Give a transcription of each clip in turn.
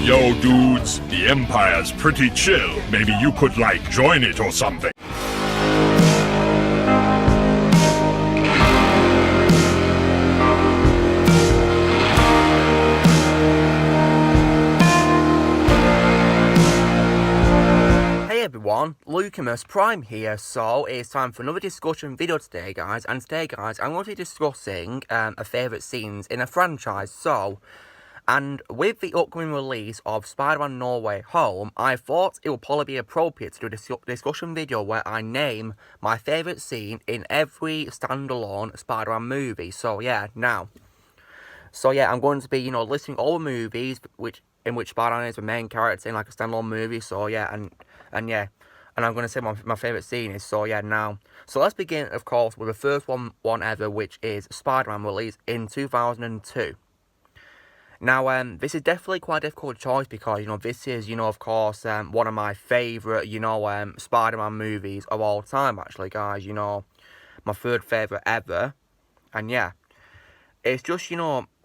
Yo, dudes, the Empire's pretty chill. Maybe you could, like, join it or something. Hey everyone, Lucamus Prime here. So it's time for another discussion video today, guys. And today, guys, I'm going to be discussing a favourite scenes in a franchise. And with the upcoming release of Spider-Man No Way Home, I thought it would probably be appropriate to do a discussion video where I name my favourite scene in every standalone Spider-Man movie. So yeah, I'm going to be, listing all the movies in which Spider-Man is the main character in like a standalone movie. So yeah, and I'm going to say my favourite scene is. So let's begin, of course, with the first one ever, which is Spider-Man, released in 2002. Now, this is definitely quite a difficult choice because, this is, of course, one of my favourite, Spider-Man movies of all time, actually, guys, my third favourite ever. And yeah, it's just,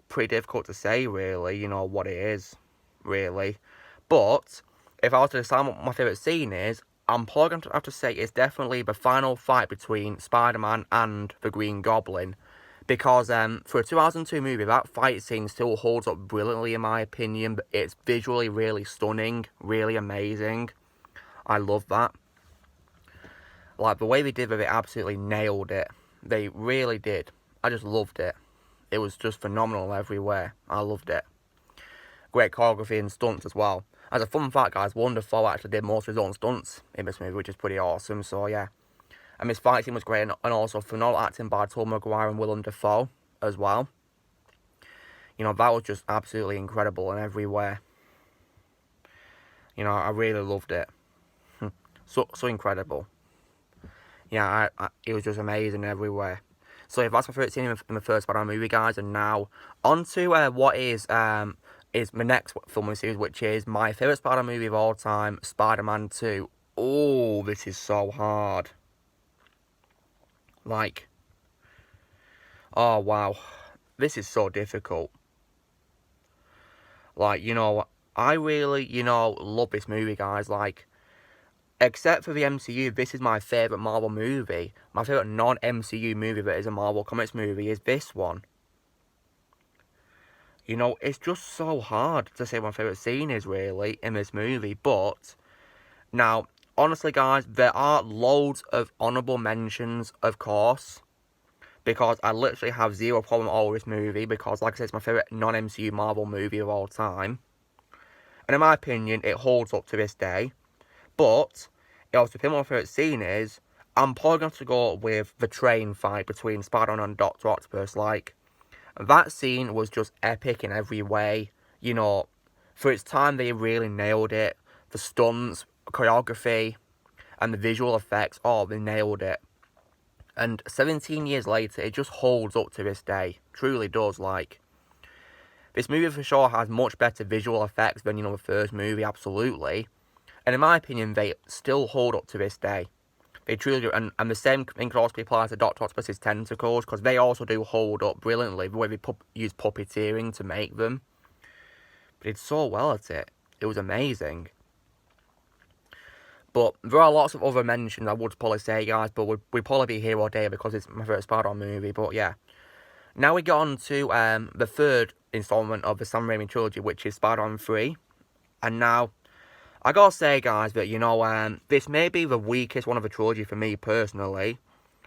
pretty difficult to say, really, what it is, really. But if I was to decide what my favourite scene is, I'm probably going to have to say it's definitely the final fight between Spider-Man and the Green Goblin. Because for a 2002 movie, that fight scene still holds up brilliantly in my opinion. But it's visually really stunning, really amazing. I love that. Like, the way they did with it, absolutely nailed it. They really did. I just loved it. It was just phenomenal everywhere. I loved it. Great choreography and stunts as well. As a fun fact, guys, Wonderful actually did most of his own stunts in this movie, which is pretty awesome. So yeah. And this fight scene was great, and also phenomenal acting by Tobey Maguire and Willem Dafoe as well. That was just absolutely incredible in everywhere. I really loved it. so incredible. Yeah, it was just amazing everywhere. So if that's my favourite scene in the first Spider-Man movie, guys, and now on to what is my next film in the series, which is my favourite Spider-Man movie of all time, Spider-Man 2. Oh, this is so hard. Like, oh wow, this is so difficult. Like, I really, love this movie, guys. Like, except for the MCU, this is my favourite Marvel movie. My favourite non-MCU movie that is a Marvel Comics movie is this one. It's just so hard to say what my favourite scene is, really, in this movie. But, now, honestly, guys, there are loads of honourable mentions, of course. Because I literally have zero problem at all with this movie. Because, like I said, it's my favourite non-MCU Marvel movie of all time. And in my opinion, it holds up to this day. But, if to pick what my favourite scene is, I'm probably going to go with the train fight between Spider-Man and Dr. Octopus. Like, that scene was just epic in every way. For its time, they really nailed it. The stunts, choreography, and the visual effects, they nailed it. And 17 years later, it just holds up to this day. Truly does, like. This movie for sure has much better visual effects than, the first movie, absolutely. And in my opinion, they still hold up to this day. They truly do. And the same thing can also be applied to Dr. Octopus's tentacles, because they also do hold up brilliantly, the way they use puppeteering to make them. But they did so well at it. It was amazing. But there are lots of other mentions I would probably say, guys, but we'd probably be here all day because it's my favourite Spider-Man movie. But yeah. Now we get on to the third installment of the Sam Raimi trilogy, which is Spider-Man 3. And now, I gotta say, guys, that, this may be the weakest one of the trilogy for me personally.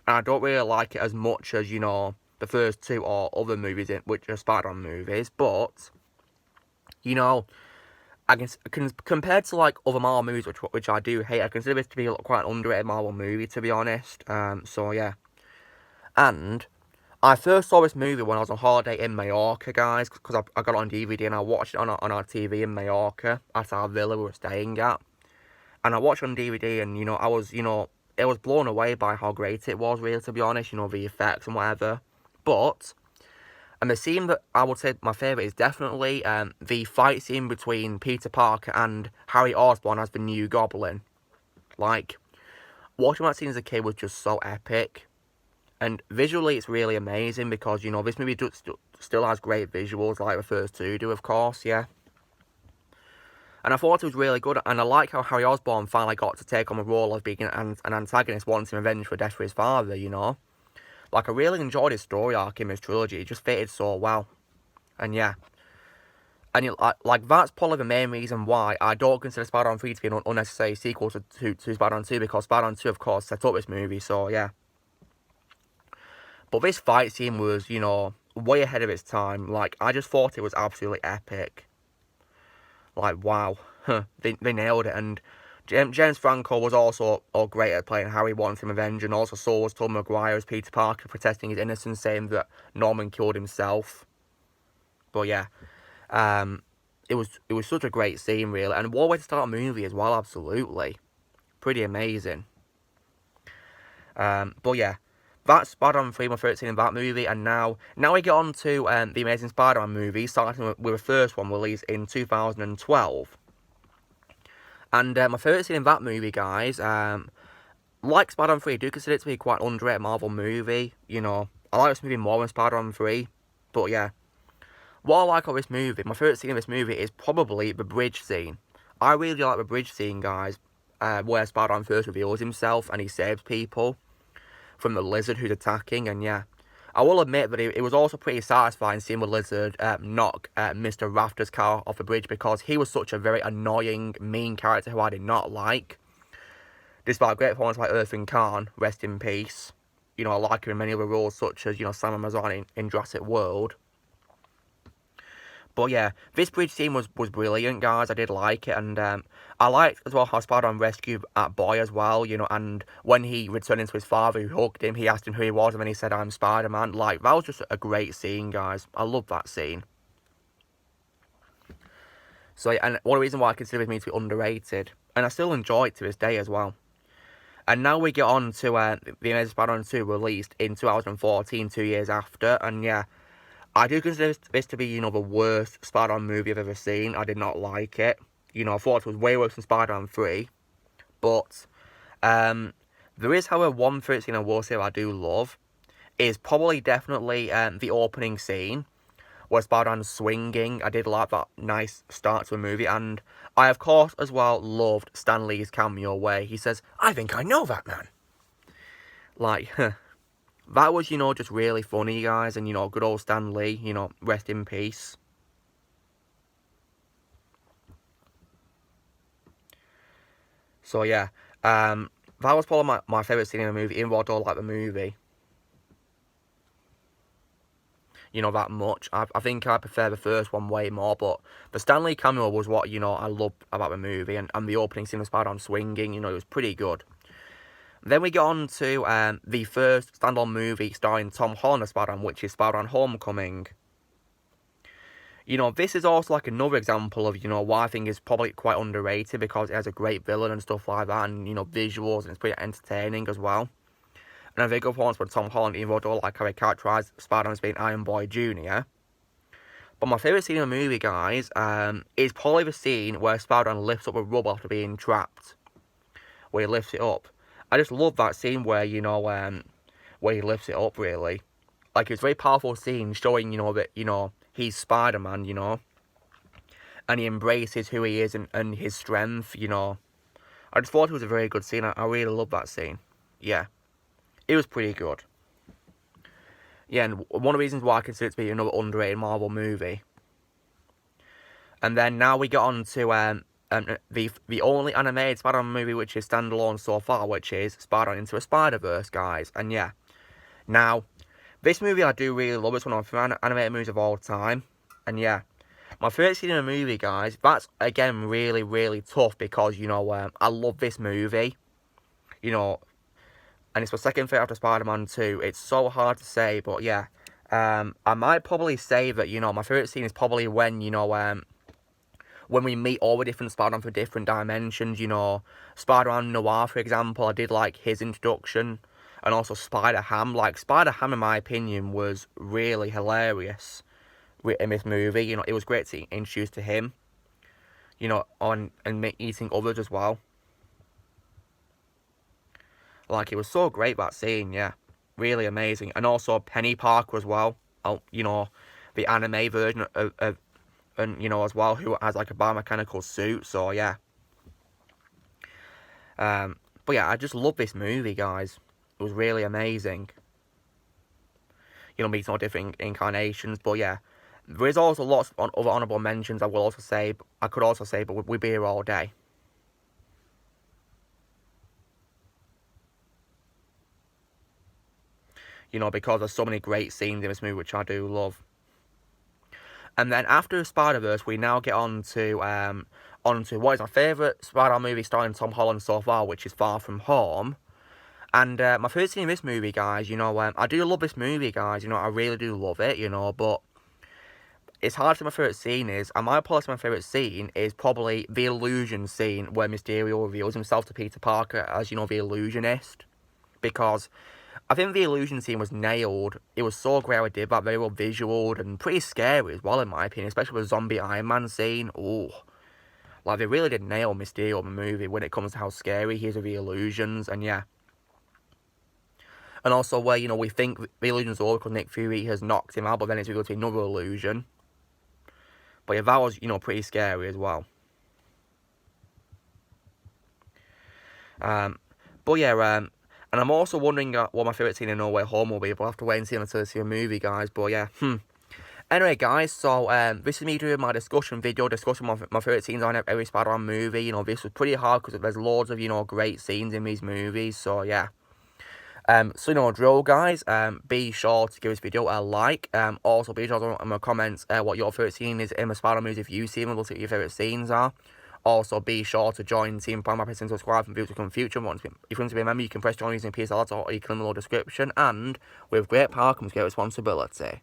And I don't really like it as much as, the first two or other movies, which are Spider-Man movies. But, I can compared to like other Marvel movies, which I do hate, I consider this to be quite an underrated Marvel movie, to be honest. So yeah, and I first saw this movie when I was on holiday in Mallorca, guys, because I got it on DVD and I watched it on our TV in Mallorca at our villa we were staying at, and I watched it on DVD, and I was it was blown away by how great it was, really, to be honest. The effects and whatever, but. And the scene that I would say my favourite is definitely the fight scene between Peter Parker and Harry Osborn as the new Goblin. Like, watching that scene as a kid was just so epic. And visually it's really amazing because, this movie still has great visuals like the first two do, of course, yeah. And I thought it was really good, and I like how Harry Osborn finally got to take on the role of being an antagonist, wanting revenge for the death of his father, you know? Like, I really enjoyed his story arc in this trilogy. It just fitted so well. And yeah. And like that's probably the main reason why I don't consider Spider-Man 3 to be an unnecessary sequel to Spider-Man 2, because Spider-Man 2, of course, set up this movie, so yeah. But this fight scene was, you know, way ahead of its time. Like, I just thought it was absolutely epic. Like, wow. They nailed it. And James Franco was also great at playing Harry wanting revenge, and also so was Tom Maguire as Peter Parker, protesting his innocence, saying that Norman killed himself. But yeah, it was such a great scene, really, and what way to start a movie as well. Absolutely, pretty amazing. But yeah, that's Spider-Man 3, my favourite scene in that movie. And now we get on to the Amazing Spider-Man movie, starting with the first one released in 2012. And my favourite scene in that movie, guys, like Spider-Man 3, I do consider it to be quite an underrated Marvel movie. You know, I like this movie more than Spider-Man 3, but yeah. What I like of this movie, my favourite scene in this movie is probably the bridge scene. I really like the bridge scene, guys, where Spider-Man first reveals himself and he saves people from the lizard who's attacking. And yeah, I will admit that it was also pretty satisfying seeing the lizard knock Mr. Rafter's car off the bridge, because he was such a very annoying, mean character who I did not like. Despite great performances like Earthen Khan, rest in peace. You know, I like him in many other roles, such as, you know, Sam Amazon in Jurassic World. But yeah, this bridge scene was brilliant, guys. I did like it, and I liked as well how Spider-Man rescued that boy as well, you know, and when he returned into his father who hugged him, he asked him who he was, and then he said, "I'm Spider-Man." Like, that was just a great scene, guys. I love that scene. So, yeah, and one reason why I consider this movie to be underrated, and I still enjoy it to this day as well. And now we get on to the Amazing Spider-Man 2, released in 2014, 2 years after, and yeah, I do consider this to be, you know, the worst Spider-Man movie I've ever seen. I did not like it. You know, I thought it was way worse than Spider-Man 3. But, there is, however, one favorite scene I will say I do love. Is probably definitely the opening scene, where Spider-Man's swinging. I did like that nice start to the movie. And I, of course, as well, loved Stan Lee's cameo, where he says, "I think I know that man." Like, that was, you know, just really funny, guys. And, you know, good old Stan Lee, you know, rest in peace. So, yeah. That was probably my favourite scene in the movie, even though I don't like the movie, you know, that much. I think I prefer the first one way more, but the Stan Lee cameo was what, you know, I loved about the movie. And the opening scene of Spider-Man swinging, you know, it was pretty good. Then we get on to the first standalone movie starring Tom Holland as Spider-Man, which is SpiderMan Homecoming. You know, this is also like another example of, you know, why I think is probably quite underrated, because it has a great villain and stuff like that, and, you know, visuals, and it's pretty entertaining as well. And a very good performance from Tom Holland, even though I don't like how he characterised Spider-Man as being Iron Boy Jr. But my favourite scene in the movie, guys, is probably the scene where Spider-Man lifts up a rubble after being trapped. Where he lifts it up. I just love that scene where, you know, where he lifts it up, really. Like, it's a very powerful scene showing, you know, that, you know, he's Spider-Man, you know. And he embraces who he is and his strength, you know. I just thought it was a very good scene. I really love that scene. Yeah. It was pretty good. Yeah, and one of the reasons why I consider it to be another underrated Marvel movie. And then now we get on to the only animated Spider-Man movie which is standalone so far, which is Spider-Man Into a SpiderVerse, guys. And yeah, now, this movie I do really love. It's one of my favourite animated movies of all time. And yeah, my favourite scene in the movie, guys, that's, again, really, really tough, because, you know, I love this movie. You know, and it's my second favourite after Spider-Man 2. It's so hard to say, but yeah. I might probably say that, you know, my favourite scene is probably when, you know, when we meet all the different Spider-Man for different dimensions, you know. Spider-Man Noir, for example, I did like his introduction. And also Spider-Ham. Like, Spider-Ham, in my opinion, was really hilarious in this movie. You know, it was great to introduce to him. You know, and meeting others as well. Like, it was so great, that scene, yeah. Really amazing. And also Penny Parker as well. You know, the anime version of and, you know, as well, who has, like, a biomechanical suit, so, yeah. But, yeah, I just love this movie, guys. It was really amazing. You know, meeting all different incarnations, but, yeah. There is also lots of other honourable mentions I could also say, but we'd be here all day. You know, because there's so many great scenes in this movie, which I do love. And then after SpiderVerse, we now get on to what is my favourite Spider-Man movie starring Tom Holland so far, which is Far From Home. And my first scene in this movie, guys, you know, I do love this movie, guys. You know, I really do love it, you know, but it's hard to say my favourite scene is, and my personal favourite scene is probably the illusion scene where Mysterio reveals himself to Peter Parker as, you know, the illusionist. Because I think the illusion scene was nailed. It was so great how it did that, very well visual and pretty scary as well, in my opinion, especially with the zombie Iron Man scene. Oh, like, they really did nail Mysterio in the movie when it comes to how scary he is with the illusions, and yeah. And also where, you know, we think the illusion's over because Nick Fury has knocked him out, but then it's revealed to be another illusion. But yeah, that was, you know, pretty scary as well. But yeah, and I'm also wondering what my favourite scene in No Way Home will be, but I'll have to wait and see until I see a movie, guys. But yeah, Anyway, guys, so this is me doing my discussion video, discussing my favourite scenes on every Spider-Man movie. You know, this was pretty hard because there's loads of, you know, great scenes in these movies. So yeah. So, you know, drill, guys, be sure to give this video a like. Also, be sure to in my comments what your favourite scene is in the Spider-Man movies if you've seen them. We'll see what your favourite scenes are. Also, be sure to join Team Prime by pressing subscribe and views to come future. If you want to be a member, you can press join using PSL or you can in the description. And with great power comes great responsibility.